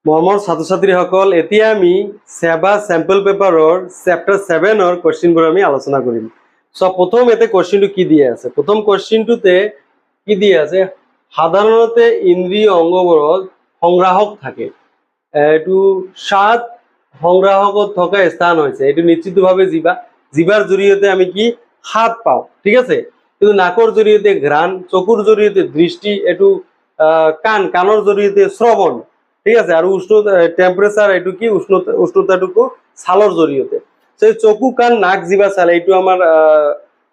মৰমৰ ছাত্ৰ ছাত্ৰীসকল, এতিয়া আমি সেবা চেম্পল পেপাৰৰ চেপ্টাৰ 7-ৰ কোৱেশ্চনবোৰ আমি আলোচনা কৰিম। সো প্ৰথম এতে কোৱেশ্চনটো কি দিয়া আছে? প্ৰথম কোৱেশ্চনটোতে কি দিয়া আছে? সাধাৰণতে ইন্দ্ৰিয় অংগবোৰত সংগ্ৰাহক থাকে। এইটো 7 সংগ্ৰাহকত থকা স্থান হৈছে। এইটো নিশ্চিতভাৱে জিভা। জিভাৰ জৰিয়তে আমি কি স্বাদ পাওঁ, ঠিক আছে? কিন্তু নাকৰ জৰিয়তে ঘ্ৰাণ, চকুৰ জৰিয়তে দৃষ্টি, এইটো কাণৰ জৰিয়তে শ্ৰৱণ, ঠিক আছে? আৰু টেম্পাৰেচাৰ এইটো কি উষ্ণতাটুকু ছালৰ জৰিয়তে। সেই চকু কাণ নাক জিভা ছাল এইটো আমাৰ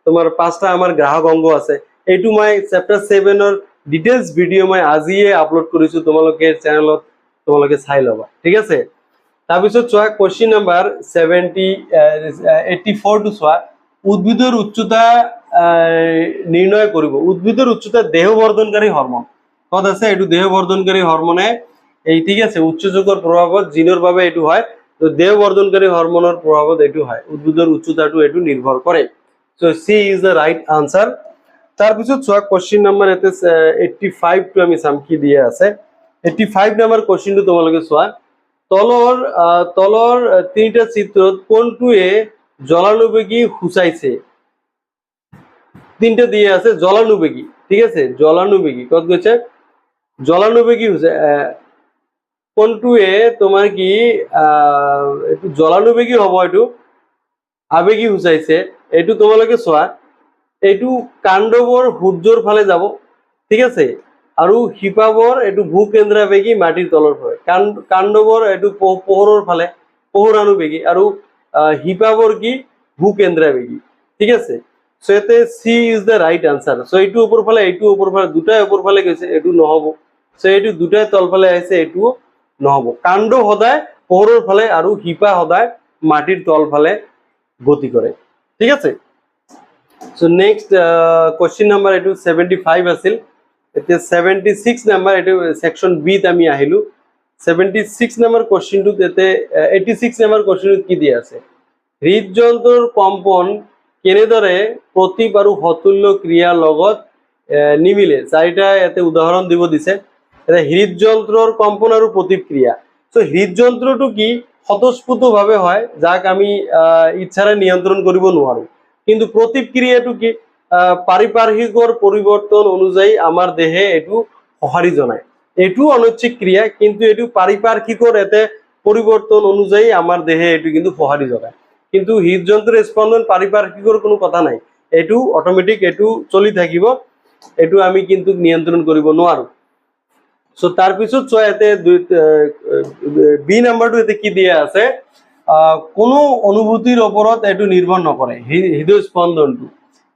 তোমাৰ 5টা আমাৰ গ্ৰাহক অংগ আছে। এইটো মই চেপ্টাৰ 7-ৰ ডিটেইলছ ভিডিঅ' মই আজিয়ে আপলোড কৰিছো, তোমালোকে চেনেলত তোমালোকে চাই ল'বা, ঠিক আছে? তাৰপিছত চোৱা কোৱেশ্চন নাম্বাৰ 84 টো চোৱা, উদ্ভিদৰ উচ্চতা নিৰ্ণয় কৰিব। উদ্ভিদৰ উচ্চতা দেহবৰ্ধনকাৰী হৰমন কত আছে? এইটো দেহবৰ্ধনকাৰী হৰমনে এই, ঠিক আছে, উচ্চযোগৰ প্ৰভাৱত জিনৰ বাবে এইটো হয়। তো দেহবৰ্ধনকাৰী হৰমনৰ প্ৰভাৱত এইটো হয়, উদ্ভিদৰ উচ্চতাটো এইটো নিৰ্ভৰ কৰে। So C is the right answer. তাৰপিছত চোৱা কোৱেশ্চন নাম্বাৰ 85 টো আমি চাম কি দিয়া আছে। 85 নম্বৰ কোৱেশ্চনটো তোমালোকে চোৱা, তলৰ তিনিটা চিত্ৰত কোনটোৱে জলানুবেগী সূচাইছে? তিনটা দিয়ে আছে জলানুবেগী, ঠিক আছে? জলানুবেগী কত গৈছে? জলানুবেগী কোনটোৱে তোমাৰ কি এইটো জলানুবেগী হ'ব, এইটো আবেগী সূচাইছে। এইটো তোমালোকে চোৱা, এইটো কাণ্ডবৰ সূৰ্যৰ ফালে যাব, ঠিক আছে? আৰু শিপাবৰ এইটো ভূকেন্দ্ৰাবেগী মাটিৰ তলৰ ফালে। কাণ্ডবৰ এইটো পোহৰৰ ফালে, পোহৰানুবেগী, আৰু শিপাবৰ কি ভূকেন্দ্ৰাবেগী, ঠিক আছে? সো এতে C is the right answer. So এইটো ওপৰ ফালে, এইটো ওপৰ ফালে, দুটাই ওপৰ ফালে গৈছে, এইটো নহব। সো এইটো দুটাই তল ফালে আহিছে, এইটো নহব। কাণ্ড সদায় পোহৰৰ ফালে আৰু শিপা সদায় মাটিৰ তল ফালে গতি কৰে, ঠিক আছে? সো নেক্সট কোৱেশ্চন নাম্বাৰ এইটো 75 আছিল। এতিয়া 76 নাম্বাৰ, এইটো সেকশন বিত আমি আহিলো। 76 নম্বৰ কোৱেশ্চনটোত এতে 86 নম্বৰ কোৱেশ্চনটোত কি দিয়া আছে? হৃদযন্ত্ৰৰ কম্পন কেনেদৰে প্ৰতিপ আৰু হতুল্য ক্ৰিয়াৰ লগত নিমিলে? 4টা এতে উদাহৰণ দিব দিছে। এটা হৃদযন্ত্ৰৰ কম্পন আৰু প্ৰতিক্ৰিয়া। সো হৃদযন্ত্ৰটো কি স্বতঃস্ফূৰ্তভাৱে হয়, যাক আমি ইচ্ছাৰে নিয়ন্ত্ৰণ কৰিব নোৱাৰো। কিন্তু প্ৰতিক্ৰিয়াটো কি পাৰিপাৰ্শ্বিকৰ পৰিৱৰ্তন অনুযায়ী আমাৰ দেহে এইটো সঁহাৰি জনায়। এইটো অনৈচ্ছিক ক্ৰিয়া, কিন্তু এইটো পাৰিপাৰ্শ্বিকৰ এতে পৰিৱৰ্তন অনুযায়ী আমাৰ দেহে এইটো কিন্তু সঁহাৰি জনায়। কিন্তু হৃদযন্ত্ৰৰ স্পন্দন পাৰিপাৰ্শ্বিকৰ কোনো কথা নাই, এইটো অটোমেটিক এইটো চলি থাকিব, এইটো আমি কিন্তু নিয়ন্ত্ৰণ কৰিব নোৱাৰো। সো তাৰপিছত চোৱা, ইয়াতে বি নাম্বাৰটো এতে কি দিয়া আছে? কোনো অনুভূতিৰ ওপৰত এইটো নিৰ্ভৰ নকৰে, হৃদয় স্পন্দনটো,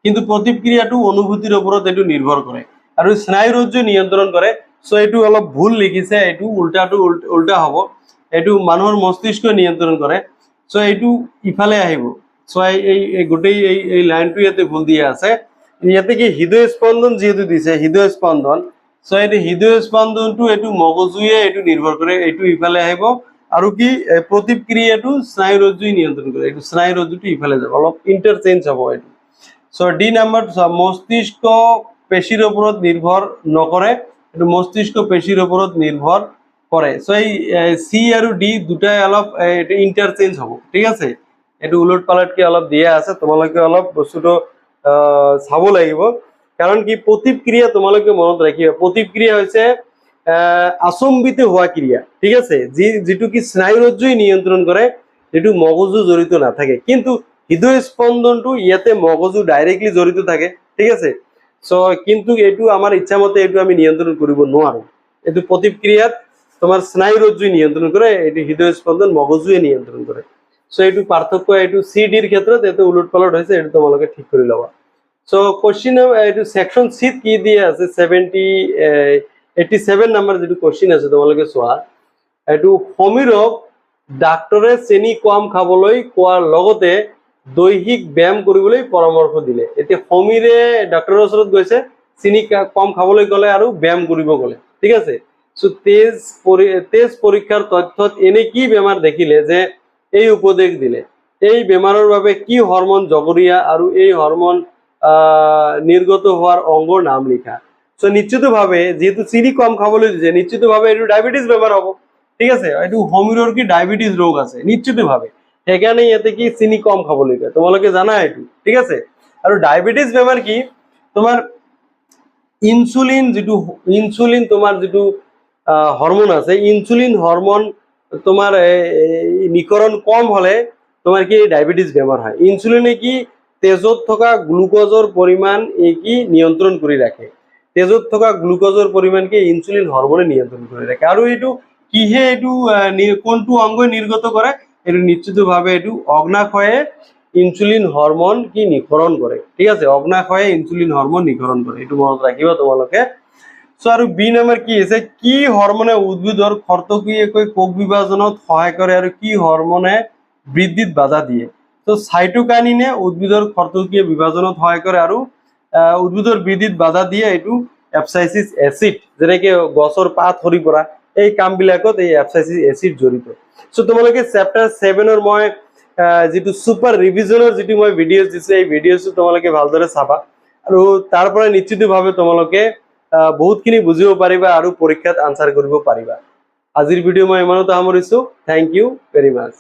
কিন্তু প্ৰতিক্ৰিয়াটো অনুভূতিৰ ওপৰত এইটো নিৰ্ভৰ কৰে, আৰু স্নায়ুৰজ্জু নিয়ন্ত্ৰণ কৰে। সো এইটো অলপ ভুল লিখিছে, এইটো উল্টা হ'ব। এইটো মানুহৰ মস্তিষ্ক নিয়ন্ত্ৰণ কৰে। সো এইটো ইফালে আহিব। সো এই গোটেই এই লাইনটো ইয়াতে ভুল দিয়া আছে। ইয়াতে কি হৃদয় স্পন্দন যিহেতু দিছে, হৃদয় স্পন্দন, সো এইটো হৃদয় স্পন্দনটো এইটো মগজুৱে এইটো নিৰ্ভৰ কৰে, এইটো ইফালে আহিব। আৰু কি প্ৰতিক্ৰিয়াটো স্নায়ুৰজ্জুই নিয়ন্ত্ৰণ কৰে, এইটো স্নায়ুৰজ্জুটো ইফালে যাব, অলপ ইন্টাৰচেঞ্জ হ'ব এইটো। সো ডি নাম্বাৰ, মস্তিষ্ক পেশীৰ ওপৰত নিৰ্ভৰ নকৰে, এইটো মস্তিষ্ক পেশীৰ ওপৰত নিৰ্ভৰ কৰে। সো এই সি আৰু ডি দুটাই অলপ ইন্টাৰচেঞ্জ হ'ব, ঠিক আছে? এইটো উলট পালটকে অলপ দিয়া আছে, তোমালোকে অলপ বস্তুটো চাব লাগিব। কাৰণ কি প্ৰতিক্ৰিয়া তোমালোকে মনত ৰাখিবা, প্ৰতিক্ৰিয়া হৈছে আচম্বিত হোৱা ক্ৰিয়া, ঠিক আছে? যিটো কি স্নায়ুৰজ্জুই নিয়ন্ত্ৰণ কৰে, যিটো মগজু জড়িত নাথাকে। কিন্তু হৃদয় স্পন্দনটো ইয়াতে মগজু ডাইৰেক্টলি জড়িত থাকে, ঠিক আছে? সো কিন্তু এইটো আমাৰ ইচ্ছা মতে এইটো আমি নিয়ন্ত্ৰণ কৰিব নোৱাৰো। এইটো প্ৰতিক্ৰিয়াত তোমাৰ স্নায়ুৰজ্জুই নিয়ন্ত্ৰণ কৰে, এইটো হৃদয় স্পন্দন মগজুৱে নিয়ন্ত্ৰণ কৰে। সো এইটো পাৰ্থক্য, এইটো সি ডিৰ ক্ষেত্ৰত এইটো উলট পালট হৈছে, এইটো তোমালোকে ঠিক কৰি ল'বা। সো কোৱেশ্চন এইটো সেকশন সিত কি দিয়া আছে? 87 নম্বৰ যিটো কোৱেশ্চন আছে, তোমালোকে চোৱা, এইটো সমীৰক ডাক্তৰে চেনি কম খাবলৈ কোৱাৰ লগতে দৈহিক ব্যায়াম কৰিবলৈ পৰামৰ্শ দিলে। এতিয়া সমীৰে ডাক্তৰৰ ওচৰত গৈছে, চেনি কম খাবলৈ ক'লে আৰু ব্যায়াম কৰিব ক'লে, ঠিক আছে? সো তেজ পৰীক্ষাৰ তথ্যত এনে কি বেমাৰ দেখিলে যে এই উপদেশ দিলে? এই বেমাৰৰ বাবে কি হৰমন জগৰীয়া, আৰু এই হৰমন নিৰ্গত হোৱাৰ অংগৰ নাম লিখা। সো নিশ্চিতভাৱে যেহেতু চিনি কম খাবলৈ দিছে, নিশ্চিতভাৱে এইটো ডায়াবেটিস বেমাৰ হ'ব, ঠিক আছে এইটো সমীৰৰ কি ডায়াবেটিস ৰোগ আছে নিশ্চিতভাৱে সেইকাৰণে ইয়াতে কি চিনি কম খাবলৈ কয় তোমালোকে জানা এইটো ঠিক আছে আৰু ডায়াবেটিস বেমাৰ কি তোমাৰ ইনসুলিন যেটো ইনসুলিন তোমাৰ যেটো হৰমোন আছে ইনসুলিন হৰমোন তোমাৰ নিকৰণ কম হলে তোমাৰ কি ডায়াবেটিস বেমাৰ হয় ইনসুলিনে কি তেজত থকা গ্লুকোজৰ পৰিমাণ কি নিয়ন্ত্ৰণ কৰি ৰাখে তেজত থকা গ্লুকোজৰ পৰিমাণ কি ইনসুলিন হৰমোনে নিয়ন্ত্ৰণ কৰি ৰাখে আৰু এইটো কিহে এইটো কোনটো অংগই নিৰ্গত কৰে এইটো নিশ্চিতভাৱে এইটো অগ্নাশয়ে ইনসুলিন হৰমোন কি নিকৰণ কৰে ঠিক আছে অগ্নাশয়ে ইনসুলিন হৰমোন নিকৰণ কৰে এইটো মনত ৰাখিবা তোমালোকে সো আৰু বি নম্বৰ কি আছে কি হৰমোনে উদ্ভিদৰ খৰতকীয়াকৈ কোষ বিভাজনত সহায় কৰে আৰু কি হৰমোনে বৃদ্ধিত বাধা দিয়ে তো সাইটোকাইনিনে উদ্ভিদৰ খৰতকীয় বিভাজনত সহায় কৰে আৰু উদ্ভিদৰ বৃদ্ধিত বাধা দিয়ে এইটো এপসাইচিস এসিড যেনেকৈ গছৰ পাত সৰি পৰা এই কামবিলাকত এই এপসাইচিস এসিড জড়িত সো তোমালোকে চেপ্টাৰ 7 ৰ মই যেটো সুপাৰ ৰিভিজনৰ যেটো মই ভিডিঅ'স দিছে এই ভিডিঅ'টো তোমালোকে ভালদৰে চাবা আৰু তাৰ পৰা নিশ্চিতভাৱে তোমালোকে বহুতখিনি বুজিব পাৰিবা আৰু পৰীক্ষাত আনসাৰ কৰিব পাৰিবা আজিৰ ভিডিঅ' মই ইমানতে সামৰিছো থ্যাংক ইউ ভেৰি মাচ